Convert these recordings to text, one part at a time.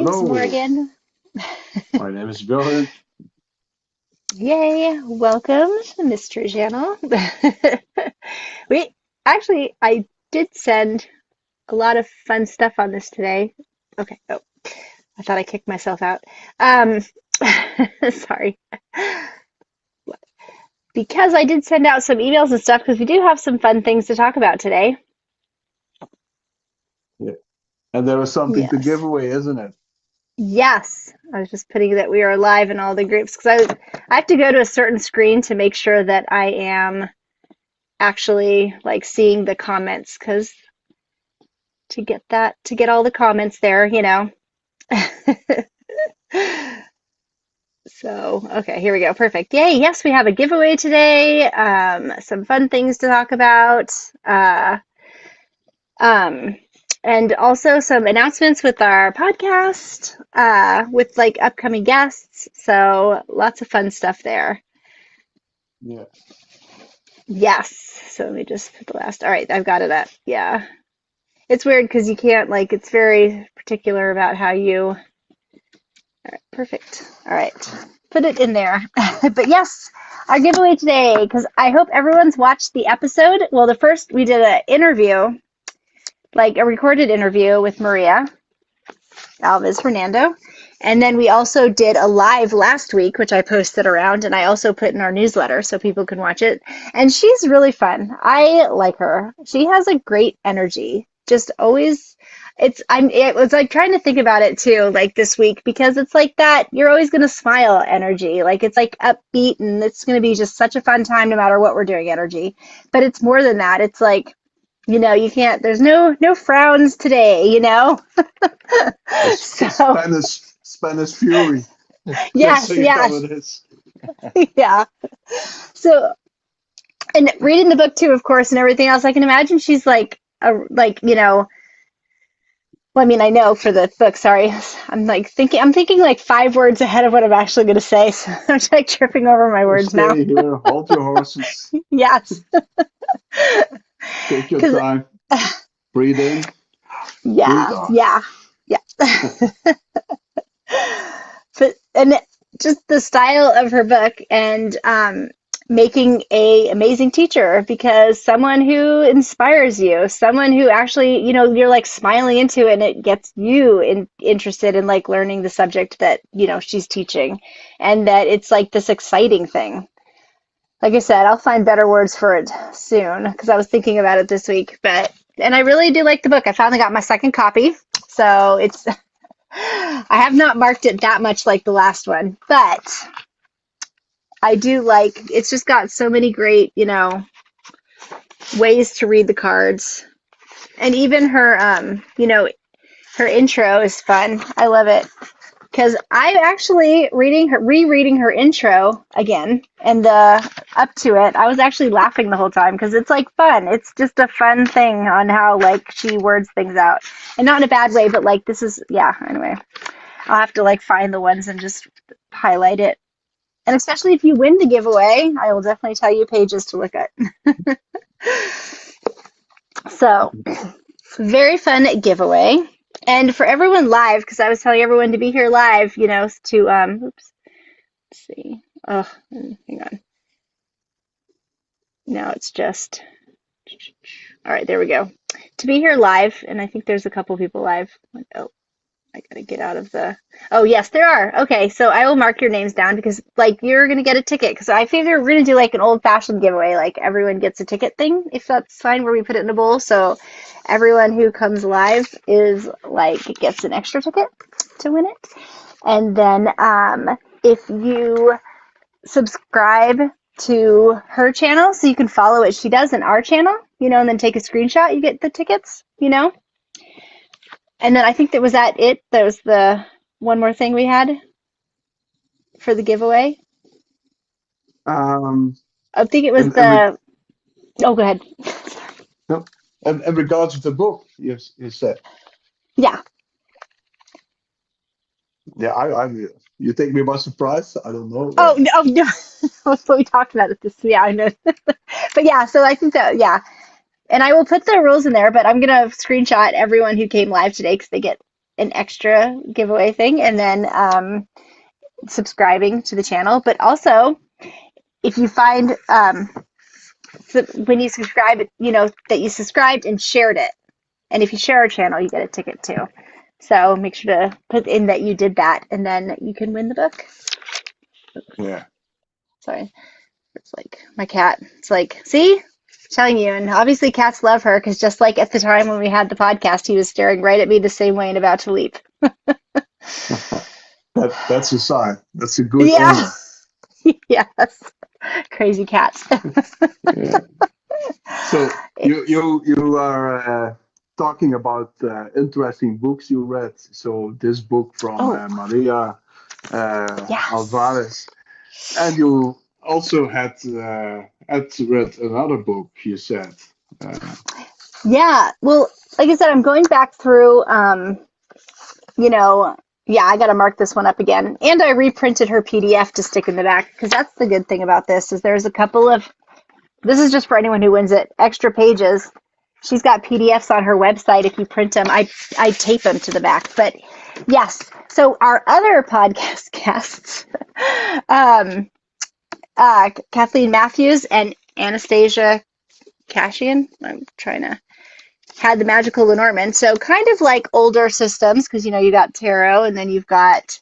Thanks, Hello, Morgan. my name is Björn. Yay, welcome to the Mystery Channel. We I did send a lot of fun stuff on this today. Okay, oh, I thought I kicked myself out. Um, sorry. Because I did send out some emails and stuff because we do have some fun things to talk about today. Yeah. And there was something to give Yes. away, isn't it? Yes. I was just putting that we are live in all the groups because I have to go to a certain screen to make sure that I am actually like seeing the comments because to get all the comments there. So, okay, here we go. Perfect. Yay. Yes, we have a giveaway today. Some fun things to talk about. Uh, um, and also some announcements with our podcast, with like upcoming guests. So, lots of fun stuff there. Yeah. Yes. So, let me just put the last. All right, I've got it up. Yeah. It's weird because you can't, like, it's very particular about how you. All right, perfect. All right, put it in there. But yes, our giveaway today, because I hope everyone's watched the episode. Well, the first, we did an interview, like a recorded interview with Maria, Alviz, Hernando. And then we also did a live last week, which I posted around, and I also put in our newsletter so people can watch it. And she's really fun. I like her. She has a great energy. Just always, it was like trying to think about it too, like this week, because it's like that, you're always going to smile energy. Like it's like upbeat and it's going to be just such a fun time no matter what we're doing energy. But it's more than that. It's like, you can't, there's no frowns today. So, Spanish Fury. yes, Basically how yes, it is. yeah. So, and reading the book too, of course, and everything else, I can imagine she's well, I mean, I know for the book, sorry, I'm thinking like 5 words ahead of what I'm actually going to say. So I'm like tripping over my So words now. stay here, hold your horses, Yes. take your Because, time, breathe in, breathe yeah, out. yeah, yeah. And just the style of her book and making a amazing teacher because someone who inspires you, someone who actually you're like smiling into it and it gets you interested in like learning the subject that she's teaching, and that it's like this exciting thing. Like I said, I'll find better words for it soon because I was thinking about it this week. And I really do like the book. I finally got my second copy, so it's I have not marked it that much like the last one, but I do like it's just got so many great, ways to read the cards. And even her intro is fun. I love it. Because I'm actually rereading her intro again, and up to it, I was actually laughing the whole time because it's like fun. It's just a fun thing on how like she words things out, and not in a bad way, but like this is yeah. Anyway, I'll have to like find the ones and just highlight it. And especially if you win the giveaway, I will definitely tell you pages to look at. So, very fun giveaway. And for everyone live, because I was telling everyone to be here live, to oops, let's see. Oh, hang on. Now it's just all right, there we go. To be here live, and I think there's a couple people live. Oh, I gotta get out of the. Oh, yes, there are. Okay, so I will mark your names down because, like, you're gonna get a ticket. Because I figure we're gonna do like an old-fashioned giveaway, like everyone gets a ticket thing, if that's fine, where we put it in a bowl. So everyone who comes live is like gets an extra ticket to win it. And then, if you subscribe to her channel, so you can follow what she does in our channel, and then take a screenshot, you get the tickets. And then I think that was that it. That was the one more thing we had for the giveaway. Um, I think it was and, and, re- the. Oh, go ahead. no, and regards to the book, you said, Yeah. yeah, you take me by surprise. I don't know. Oh no, no. So we talked about it this. Yeah, I know. But yeah, so I think that and I will put the rules in there. But I'm gonna screenshot everyone who came live today because they get an extra giveaway thing, and then subscribing to the channel. But also, if you find when you subscribe, that you subscribed and shared it. And if you share our channel, you get a ticket too. So make sure to put in that you did that, and then you can win the book. Yeah. Sorry, it's like my cat. It's like, see, telling you. And obviously, cats love her because just like at the time when we had the podcast, he was staring right at me the same way and about to leap. That's a sign. That's a good Yeah. omen. Yes. Crazy cats. Yeah. So you are talking about interesting books you read. So this book from Oh, Maria yes. Alvarez, and you also had read another book. You said, uh, Yeah. Well, like I said, I'm going back through, you know, yeah, I got to mark this one up again. And I reprinted her PDF to stick in the back because that's the good thing about this is there's a couple of, this is just for anyone who wins it, extra pages. She's got PDFs on her website. If you print them, I tape them to the back. But yes, so our other podcast guests, um, Kathleen Matthews and Anastasia Cashian, I'm trying to, had the Magical Lenormand. So kind of like older systems because, you got tarot and then you've got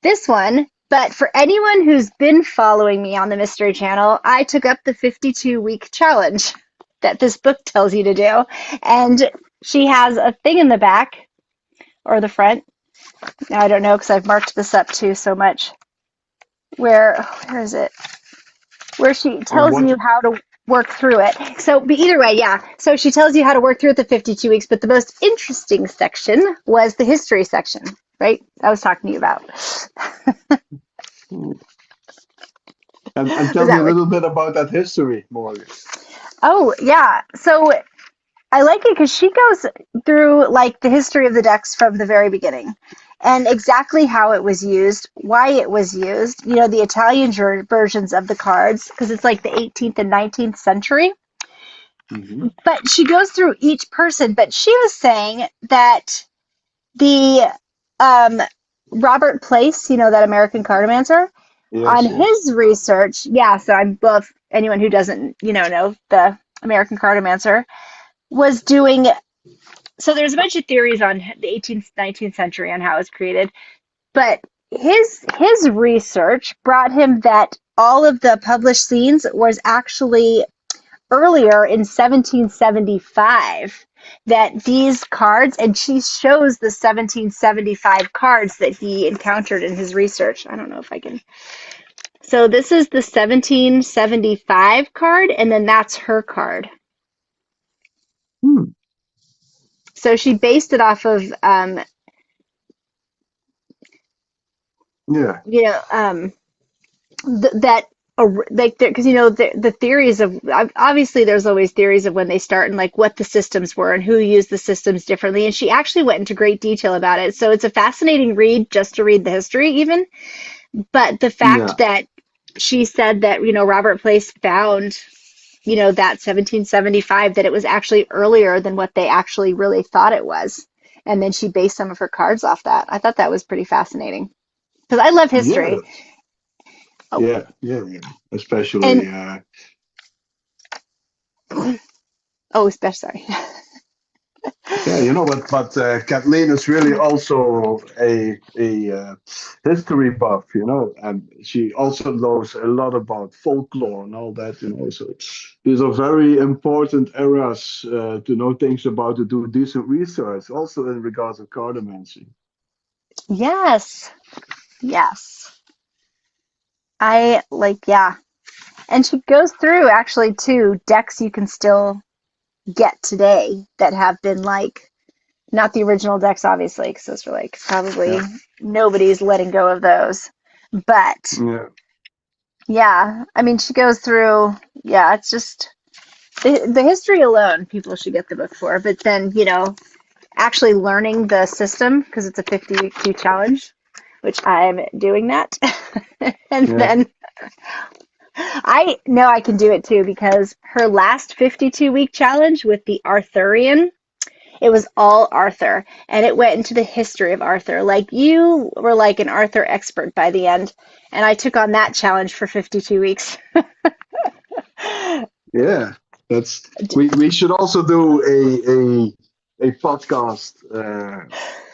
this one. But for anyone who's been following me on the Mystery Channel, I took up the 52-week challenge that this book tells you to do. And she has a thing in the back or the front. Now, I don't know because I've marked this up too so much. Where is it? Where she and tells what? you how to work through it. So, but either way, yeah. So she tells you how to work through it the 52 weeks. But the most interesting section was the history section, right? I was talking to you about. And Was tell me that a what? little bit about that history, Morgan. Oh, yeah. So I like it because she goes through like the history of the decks from the very beginning and exactly how it was used, why it was used, the Italian versions of the cards, because it's like the 18th and 19th century. Hmm. But she goes through each person. But she was saying that the um, Robert Place, that American cartomancer, on Yes, yes. his research, yeah, so I'm both anyone who doesn't, know the American cartomancer was doing. So there's a bunch of theories on the 18th, 19th century on how it was created, but his research brought him that all of the published scenes was actually earlier in 1775 that these cards, and she shows the 1775 cards that he encountered in his research. I don't know if I can. So this is the 1775 card, and then that's her card. Hmm. So she based it off of, Yeah, you know, um, that like because the theories of obviously there's always theories of when they start and like what the systems were and who used the systems differently, and she actually went into great detail about it, so it's a fascinating read just to read the history even. But the fact yeah, that she said that Robert Place found that 1775, that it was actually earlier than what they actually really thought it was, and then she based some of her cards off that. I thought that was pretty fascinating because I love yeah, history. Oh, yeah. Especially, and oh, especially sorry. yeah, but Kathleen is really also a history buff, and she also knows a lot about folklore and all that. So these are very important areas to know things about, to do decent research, also in regards of cartomancy. Yes, yes. I like, yeah. And she goes through actually too decks you can still get today that have been like, not the original decks, obviously, because those are like probably Yeah, nobody's letting go of those. But yeah, yeah, I mean, she goes through, yeah, it's just the history alone, people should get the book for. But then, actually learning the system, because it's a 50-week challenge, which I'm doing that. And yeah. then I know I can do it too because her last 52-week challenge with the Arthurian, It was all Arthur, and it went into the history of Arthur. Like you were like an Arthur expert by the end, and I took on that challenge for 52 weeks. Yeah, that's we should also do a podcast,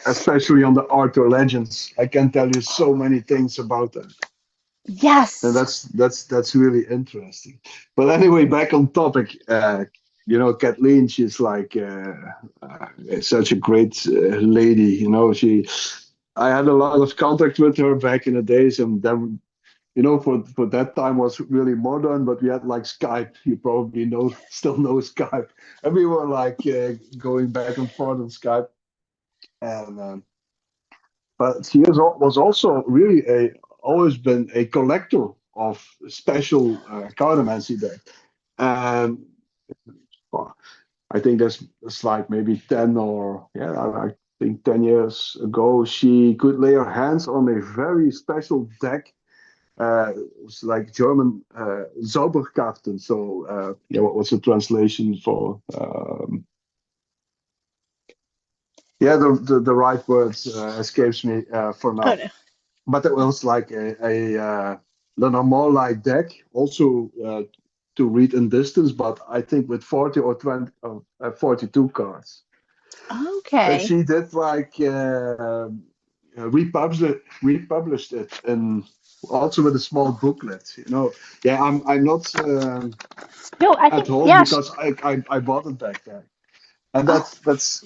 especially on the Arthur legends. I can tell you so many things about that, and Yes. that's really interesting. But anyway, back on topic. Kathleen, she's like such a great lady. I had a lot of contact with her back in the days, and then for that time was really modern, but we had like Skype. You probably still know Skype, and we were like going back and forth on Skype. And but she was also really always been a collector of special cartomancy deck, and well, I think that's like maybe 10 or yeah, I think 10 years ago, she could lay her hands on a very special deck. It's like German Zauberkarten. So yeah, what was the translation for? Yeah, the right words escapes me for Oh now. no. But it was like a the normal deck, also to read in distance, but I think with 40 or 20, 42 cards. And Okay. she did like republished it and also with a small booklet. Yeah, I'm not No, I at think home yeah. because I bought it back then, and Oh, that's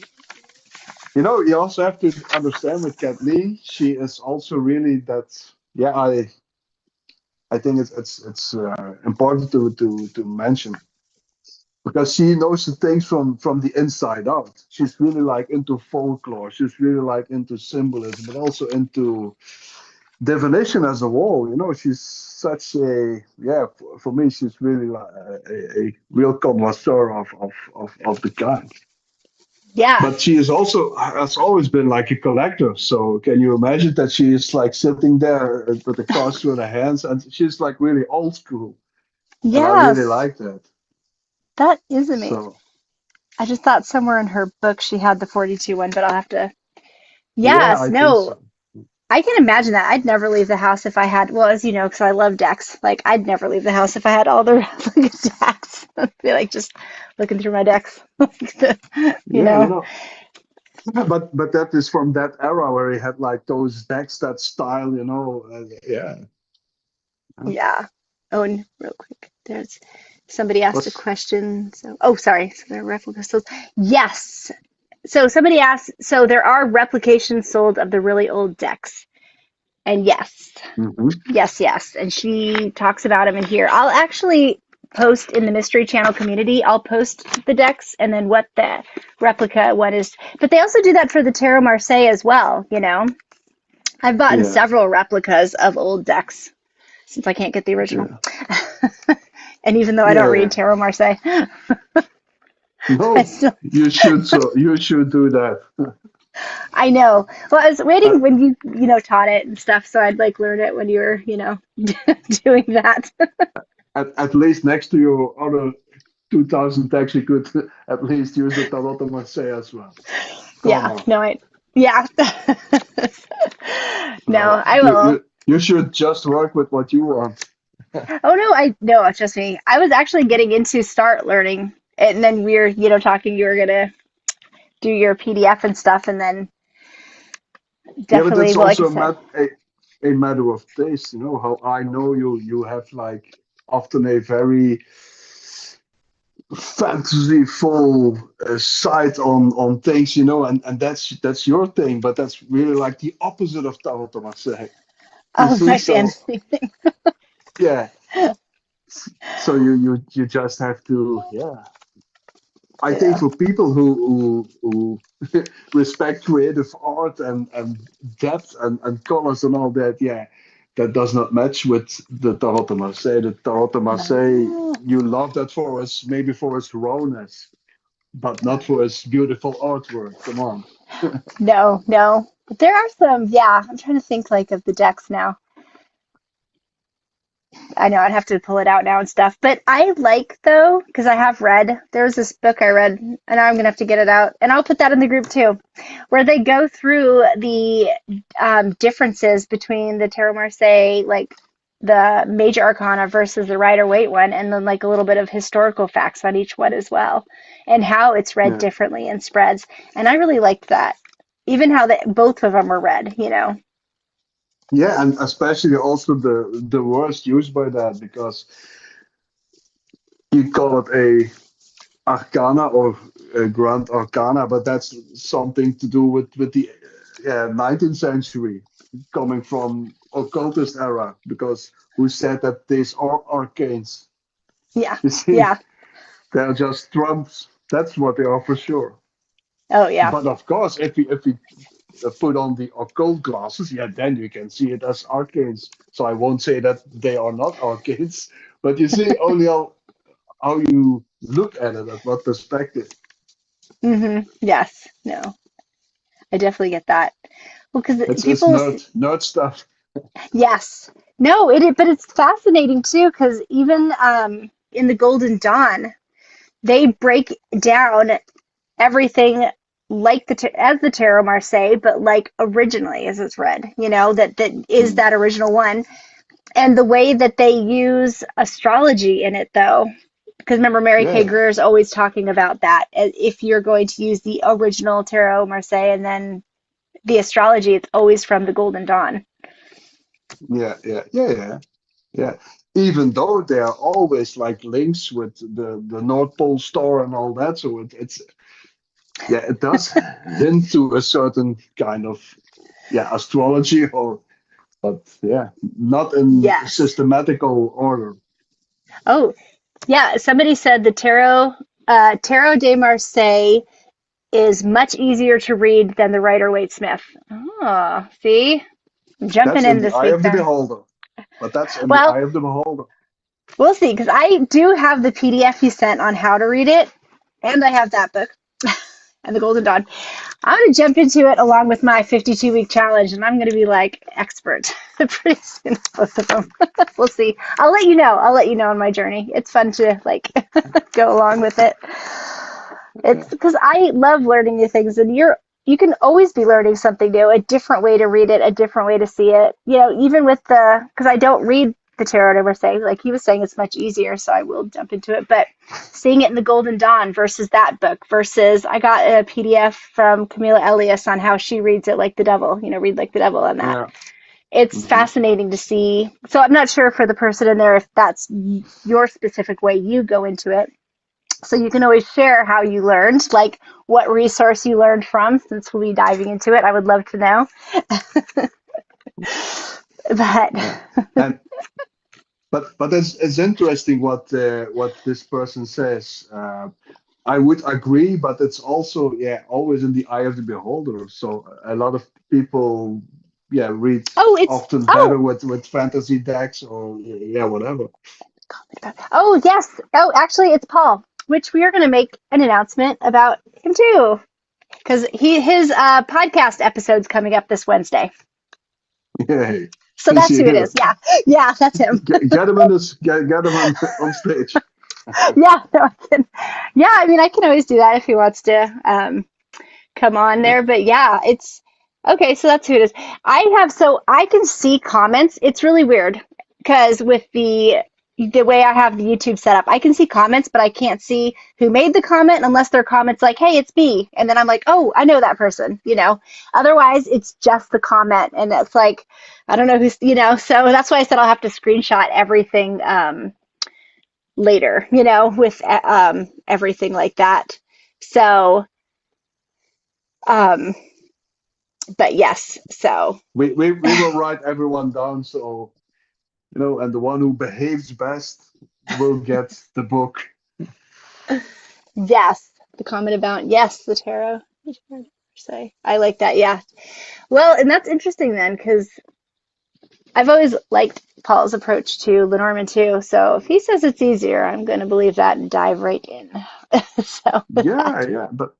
you also have to understand with Kathleen, she is also really that. Yeah, I think it's important to mention because she knows the things from the inside out. She's really like into folklore. She's really like into symbolism, but also into divination as a whole. She's such a yeah. For me, she's really like a real connoisseur of the kind. yeah. But she is also has always been like a collector. So can you imagine that she is like sitting there with the cards through her hands, and she's like really old school, and I really Yes. like that. That is amazing. So I just thought somewhere in her book she had the 42 one, but I'll have to. yeah, Yes, I think no, so. I can imagine that. I'd never leave the house if I had, well, as you know, because I love decks. Like, I'd never leave the house if I had all the replica decks. I'd be like just looking through my decks. You Yeah, know? but that is from that era where he had like those decks, that style, yeah. Yeah. Oh, and real quick, there's somebody asked a Was question. So, oh, sorry. So there are replica sold. Yes. So somebody asked, so there are replications sold of the really old decks. And yes, hmm yes, yes. And she talks about them in here. I'll actually post in the Mystery Channel community. I'll post the decks and then what the replica one is. But they also do that for the Tarot Marseille as well, you know? I've bought yeah, several replicas of old decks since I can't get the original. yeah, And even though I don't read yeah. Tarot Marseille, I No, still, you should do that. I know. Well, I was Uh, waiting when you taught it and stuff, so I'd like learn it when you were, doing that. at least next to your other 2000 decks, you could at least use the Tarot Marseille as well. Come Yeah, on. no, yeah. No, No, I you, will. you, you should just work with what you want. Oh no, I no, trust me. I was actually getting into start learning, and then we were, talking. You were gonna do your PDF and stuff, and then Yeah, but definitely, it's well, like I also said, a matter of taste. How I know you have like often a very fantasyful side on things, and that's your thing, but that's really like the opposite of Tarot Marseille. You oh, see, my so fantasy. yeah, so you just have to, yeah. I think Yeah, for people who respect creative art and depth and colors and all that, yeah, that does not match with the Tarot de Marseille. The Tarot de Marseille, no, you love that for us, maybe for its rawness, but not for its beautiful artwork. Come on. no, no. But there are some. Yeah, I'm trying to think like of the decks now. I know I'd have to pull it out now and stuff. But I like though, because I have read. There was this book I read, and now I'm gonna have to get it out, and I'll put that in the group too, where they go through the differences between the Tarot Marseille, like the major arcana versus the Rider Waite one, and then like a little bit of historical facts on each one as well, and how it's read Yeah. differently in spreads. And I really liked that, even how both of them were read. Yeah, and especially also the words used by that, because you call it a arcana or a grand arcana, but that's something to do with the 19th century, coming from occultist era, because who said that these are arcanes? Yeah, You see, yeah. they're just trumps. That's what they are for sure. Oh yeah. But of course, if we put on the occult glasses, yeah, then you can see it as arcanes. So I won't say that they are not arcanes, but you see only how you look at it, at what perspective. Yes. No, I definitely get that. Well, because It's people, nerd stuff. yes, no, but it's fascinating too. Because even in the Golden Dawn, they break down everything like as the Tarot Marseille, but like originally as it's read. That is Mm. that original one, and the way that they use astrology in it, though. Because remember, Mary Kay Yeah, Greer is always talking about that. If you're going to use the original Tarot Marseille and then the astrology, it's always from the Golden Dawn. yeah. Yeah. Even though there are always like links with the North Pole Star and all that, so it's yeah, it does hint to a certain kind of astrology, or but yeah, not in Yes. systematical order. Oh, yeah. Somebody said the Tarot de Marseille is much easier to read than the Rider Waite Smith. Oh, see, I'm jumping That's in in the this eye week of the then. beholder. But that's in the Well, eye of the beholder. we'll see, because I do have the PDF you sent on how to read it, and I have that book and the Golden Dawn. I'm going to jump into it along with my 52-week challenge, and I'm going to be like expert pretty soon with both of them. We'll see. I'll let you know. I'll let you know on my journey. It's fun to like go along with it. It's Yeah. because I love learning new things, and you can always be learning something new, a different way to read it, a different way to see it. Even with because I don't read the tarot ever say, like he was saying, it's much easier, so I will jump into it. But seeing it in the Golden Dawn versus that book versus I got a PDF from Camila Elias on how she reads it like the devil, read like the devil on that. Yeah. It's Hmm. fascinating to see. So I'm not sure for the person in there if that's your specific way you go into it, so you can always share how you learned, like what resource you learned from, since we'll be diving into it. I would love to know. But Yeah. And but it's interesting what this person says. I would agree, but it's also always in the eye of the beholder. So a lot of people read oh, it's often better oh with fantasy decks, or whatever. oh yes. Oh, actually, it's Paul, which we are going to make an announcement about him too, because his podcast episode's coming up this Wednesday. Yay. So Is that's he who it is. here? Yeah, yeah, that's him. Get him in this. Get him on stage. Yeah, no, I can. Yeah, I mean, I can always do that if he wants to. Come on Yeah. there. But yeah, it's okay. So that's who it is. So I can see comments. It's really weird because with the way I have the YouTube set up, I can see comments, but I can't see who made the comment unless their comments like, "Hey, it's me," and then I'm like, "Oh, I know that person." Otherwise, it's just the comment, and it's like, I don't know who's. So that's why I said I'll have to screenshot everything later. With everything like that. So. Um, but yes, so We will write everyone down, so and the one who behaves best will get the book. yes, the comment about yes, the tarot. Say I like that. Yeah. Well, and that's interesting then, because I've always liked Paul's approach to Lenormand too. So if he says it's easier, I'm going to believe that and dive right in. So with Yeah, that, yeah, but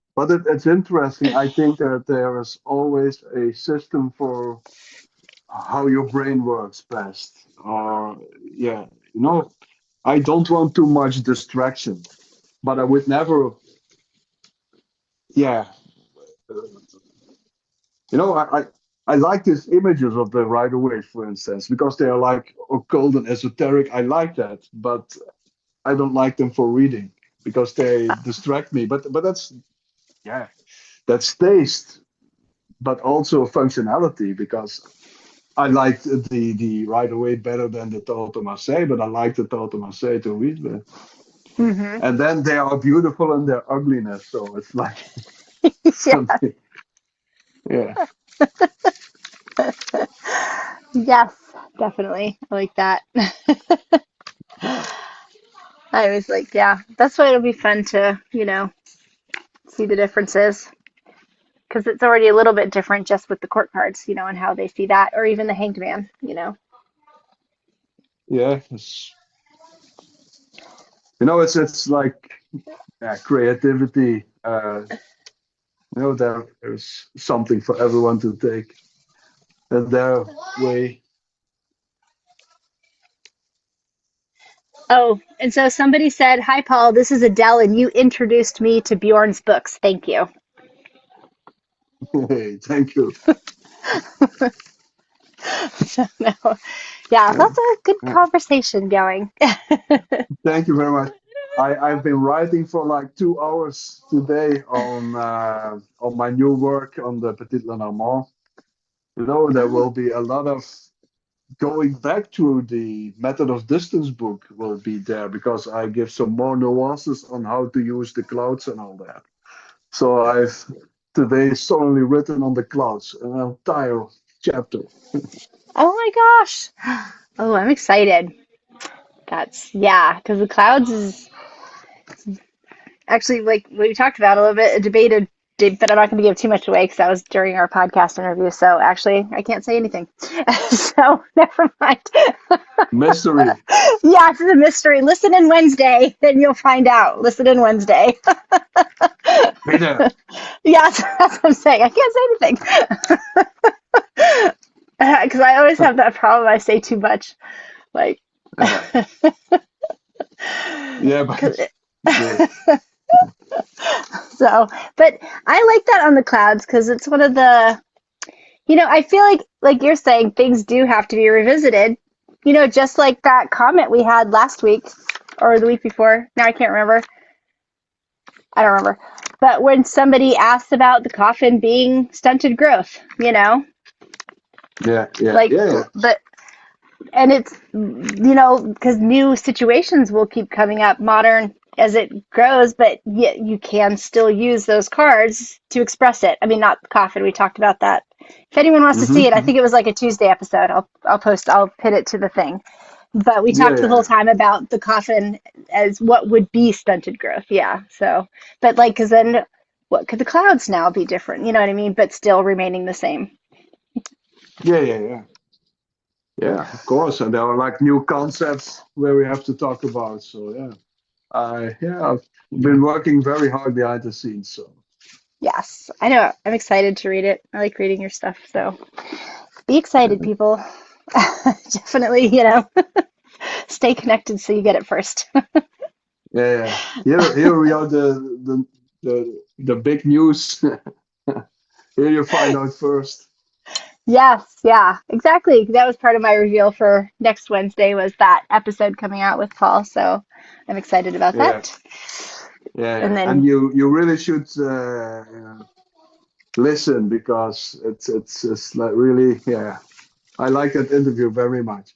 it's interesting. I think that there is always a system for how your brain works best. Or yeah, you know, I don't want too much distraction, but I would never, yeah, I like these images of the Rider Waite, for instance, because they are like occult and esoteric. I like that, but I don't like them for reading because they distract me. But that's yeah, that's taste, but also functionality because I liked the Rider Waite better than the Total Marseille, but I like the Total Marseille to read with. Hmm. And then they are beautiful in their ugliness, so it's like Yeah. something. Yeah, Yes, definitely. I like that. I was like, yeah, that's why it'll be fun to, see the differences because it's already a little bit different just with the court cards, and how they see that, or even the hanged man. yeah. It's like creativity. There's something for everyone to take in their way. Oh, and so somebody said, "Hi, Paul. This is Adele, and you introduced me to Bjorn's books. Thank you." Hey, thank you. So, no. Yeah, Uh, that's a good uh, conversation going. Thank you very much. I've been writing for like 2 hours today on my new work on the Petit Lenormand. There Oh, will be a lot of going back to the method of distance book will be there because I give some more nuances on how to use the clouds and all that. So I've today solely written on the clouds, an entire chapter. oh my gosh. Oh, I'm excited. That's yeah, because the clouds is actually like we talked about a little bit, a debated, but I'm not going to give too much away because that was during our podcast interview. So actually, I can't say anything. So never mind. Mystery. Yeah, it's a mystery. Listen in Wednesday, then you'll find out. Listen in Wednesday. Be there. Yeah, that's what I'm saying. I can't say anything because I always have that problem. I say too much, like. Uh, yeah, but 'Cause yeah. so, but I like that on the clouds because it's one of the, I feel like you're saying, things do have to be revisited. Just like that comment we had last week or the week before. Now I can't remember. I don't remember. But when somebody asked about the coffin being stunted growth, Yeah, yeah, like, yeah, yeah. but and it's because new situations will keep coming up modern as it grows, but yet you can still use those cards to express it. I mean, not the coffin, we talked about that. If anyone wants to see it, I Hmm. think it was like a Tuesday episode. I'll pin it to the thing, but we Yeah, talked the yeah, whole yeah. time about the coffin as what would be stunted growth. Yeah, so but like because then what could the clouds now be different, you know what I mean, but still remaining the same. Yeah, yeah, yeah. Yeah, of course. And there are like new concepts where we have to talk about. So yeah. I've been working very hard behind the scenes. So Yes, I know. I'm excited to read it. I like reading your stuff, so be excited, yeah, people. Definitely, stay connected so you get it first. yeah, yeah. Here we are the big news. Here you find out first. Yes, yeah, exactly. That was part of my reveal for next Wednesday was that episode coming out with Paul, so I'm excited about Yeah, that. yeah, And yeah. And then, you really should listen because it's like really yeah. I like that interview very much.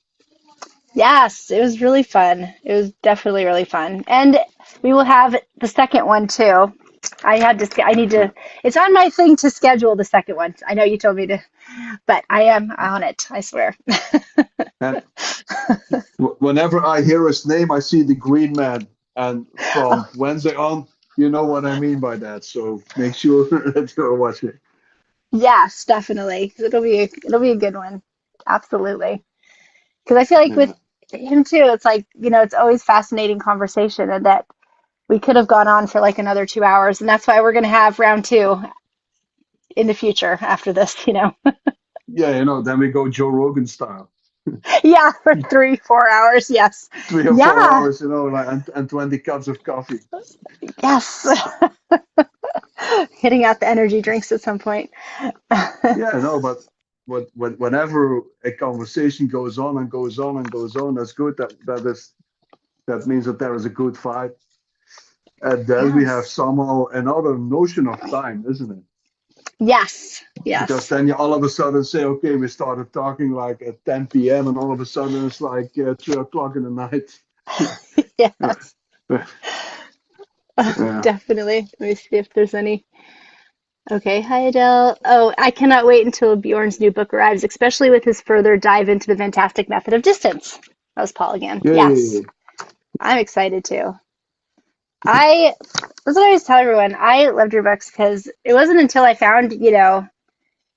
yes, it was really fun. It was definitely really fun. And we will have the second one too. I need Yeah. to, it's on my thing to schedule the second one. I know you told me to, but I am on it, I swear. And whenever I hear his name, I see the Green Man. And from Wednesday on, you know what I mean by that. So make sure that you're watching. Yes, definitely. It'll be a good one. Absolutely. Because I feel like with Yeah. him too, it's like, it's always fascinating conversation and that we could have gone on for like another 2 hours. And that's why we're going to have round two in the future after this. Yeah, then we go Joe Rogan style. Yeah, for 3, 4 hours. Yes. 3 or 4 Yeah. hours, like, and 20 cups of coffee. Yes. Hitting out the energy drinks at some point. Yeah, no, but whenever a conversation goes on and goes on and goes on, that's good. That means that there is a good vibe. And then we have Yes. somehow another notion of time, isn't it? Yes. Because Yes. then you all of a sudden say, okay, we started talking like at 10 p.m. and all of a sudden it's like 3 o'clock in the night. Yes. Yeah. Definitely. Let me see if there's any. Okay, hi Adele. Oh, I cannot wait until Bjorn's new book arrives, especially with his further dive into the fantastic method of distance. That was Paul again. Yes, Yay. I'm excited too. I That's what I always tell everyone. I loved your books because it wasn't until I found,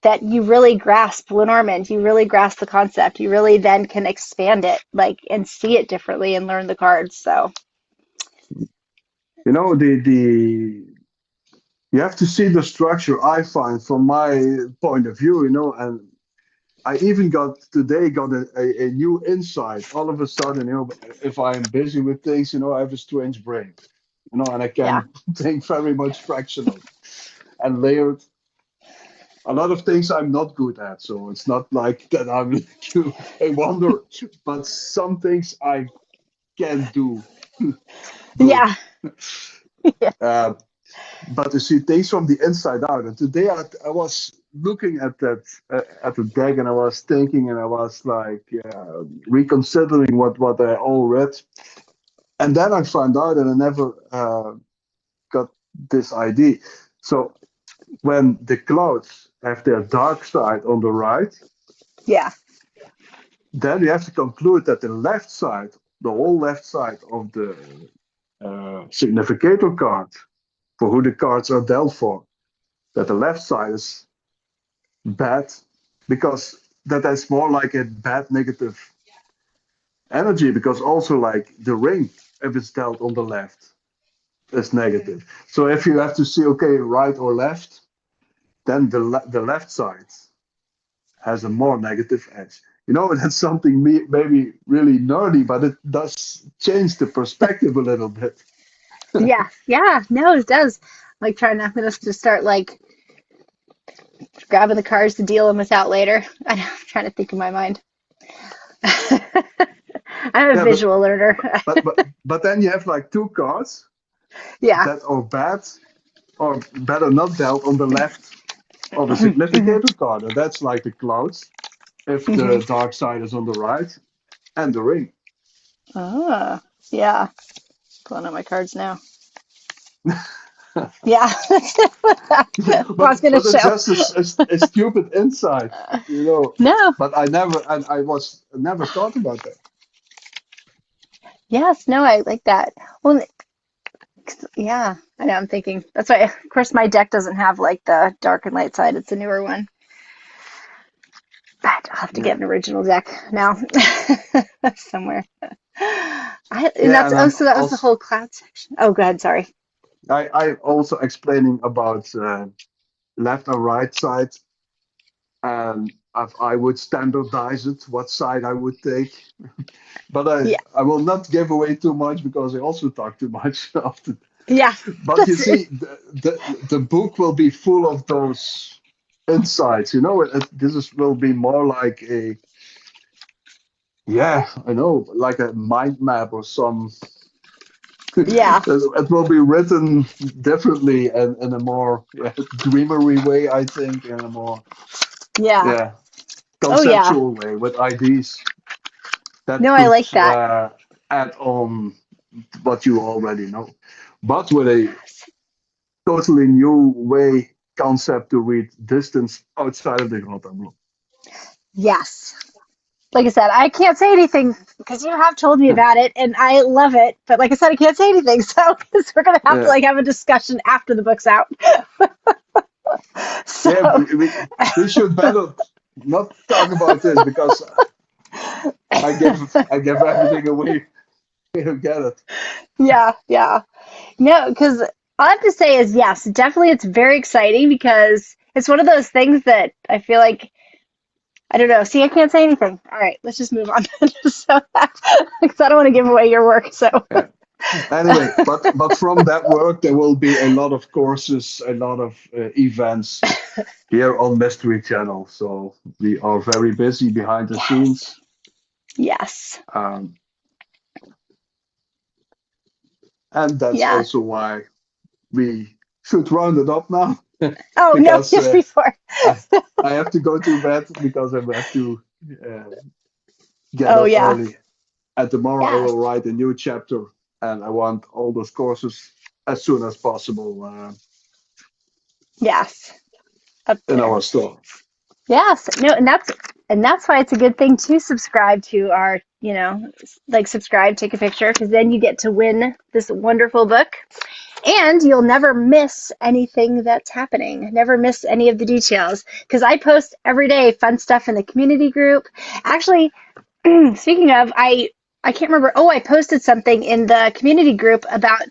that you really grasp Lenormand, you really grasp the concept, you really then can expand it, like, and see it differently and learn the cards. So, The you have to see the structure I find from my point of view, and I even got a new insight. All of a sudden, if I'm busy with things, I have a strange brain, and I yeah, can think very much fractional and layered. A lot of things I'm not good at, so it's not like that I'm a wonder, but some things I can do good. yeah, yeah, Uh, but to see things from the inside out. And today I was looking at the deck, and I was thinking, and I was like reconsidering what I all read, and then I found out, and I never got this idea. So when the clouds have their dark side on the right, yeah. then we have to conclude that the left side, the whole left side of the significator card, for who the cards are dealt for, that the left side is bad, because that's more like a bad negative energy, because also like the ring, if it's dealt on the left, is negative. So if you have to see, okay, right or left, then the left side has a more negative edge. That's something maybe really nerdy, but it does change the perspective a little bit. Yeah, yeah, no, it does. Like trying to, I'm gonna just start like grabbing the cards to deal them without later. I'm trying to think in my mind. I'm a Yeah, but visual learner. but but but then you have like two cards Yeah. that are bad, or better not dealt on the left of a Hmm. significator card, and that's like the clouds, if Hmm. the dark side is on the right, and the ring. Ah, yeah. Pulling out my cards now. Yeah. Well, I was gonna But it's show. just a stupid insight, you know. No. But I was never thought about that. Yes, no, I like that. Well, yeah, I know. I'm thinking. That's why, of course, my deck doesn't have like the dark and light side. It's a newer one. But I'll have to Yeah, get an original deck now somewhere. And yeah, that's, and oh, I'm so that was the also whole cloud section. Oh, go ahead. Sorry. I also explaining about left and right side, and if I would standardize it, what side I would take. But Yeah. I will not give away too much, because I also talk too much often. Yeah. But you That's it. see, the book will be full of those insights. Will be more like I know, like a mind map or some. Yeah. It will be written differently and in a more dreamery way, I think, in a more Yeah. yeah Oh, yeah. conceptual way with ideas that No, I could like that. add on what you already know, but with a totally new way concept to read distance outside of the Grand Tableau. Yes. Like I said, I can't say anything because you have told me Yeah, about it and I love it. But like I said, I can't say anything. So we're gonna have to yeah, like have a discussion after the book's out. So yeah. We should better not talk about this, because I give everything away. You get it. yeah, yeah. No, because all I have to say is yes, definitely it's very exciting because it's one of those things that I feel like I don't know. See, I can't say anything. All right, let's just move on. So, because I don't want to give away your work. So, Yeah. Anyway, but from that work, there will be a lot of courses, a lot of events here on Mystery Channel. So we are very busy behind the yes, scenes. yes, Um, and that's yeah. also why we should round it up now Oh no, because just before. I, I have to go to bed because I have to uh, get Oh up yeah, early. And tomorrow I yes, will write a new chapter, and I want all those courses as soon as possible yes, up in there. our store. Yes, no, and that's why it's a good thing to subscribe to our, like subscribe, take a picture, because then you get to win this wonderful book, and you'll never miss anything that's happening. Never miss any of the details, because I post every day fun stuff in the community group. Actually, speaking of, I can't remember. Oh, I posted something in the community group about.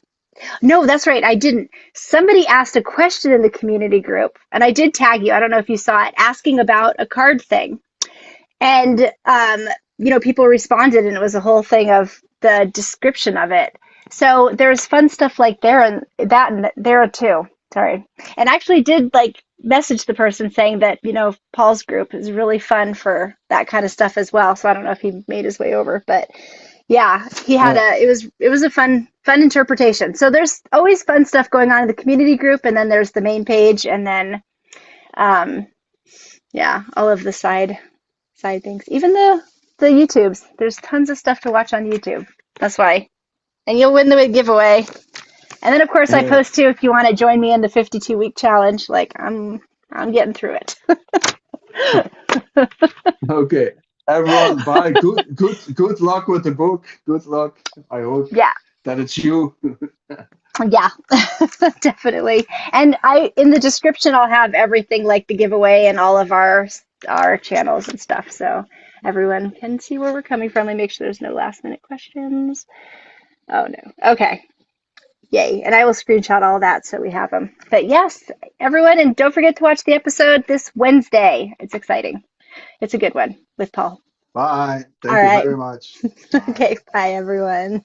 No, that's right. I didn't. Somebody asked a question in the community group, and I did tag you. I don't know if you saw it, asking about a card thing. And, people responded, and it was a whole thing of the description of it. So there's fun stuff like there and that and there too. Sorry. And I actually did like message the person saying that, Paul's group is really fun for that kind of stuff as well. So I don't know if he made his way over, but yeah, he had Yeah, it was a fun interpretation. So there's always fun stuff going on in the community group, and then there's the main page, and then um yeah, all of the side things. Even the YouTubes. There's tons of stuff to watch on YouTube. That's why. And you'll win the giveaway. And then of course I yeah. post too if you want to join me in the 52-week challenge. Like I'm getting through it. Okay, everyone, bye. Good luck with the book. Good luck. I hope Yeah. that it's you. Yeah, definitely. And I in the description I'll have everything like the giveaway and all of our channels and stuff, so everyone can see where we're coming from and make sure there's no last minute questions. Oh no. Okay. Yay. And I will screenshot all that so we have them. But yes, everyone, and don't forget to watch the episode this Wednesday. It's exciting. It's a good one with Paul. Bye. All Thank you right. very much. Bye. Okay. Bye, everyone.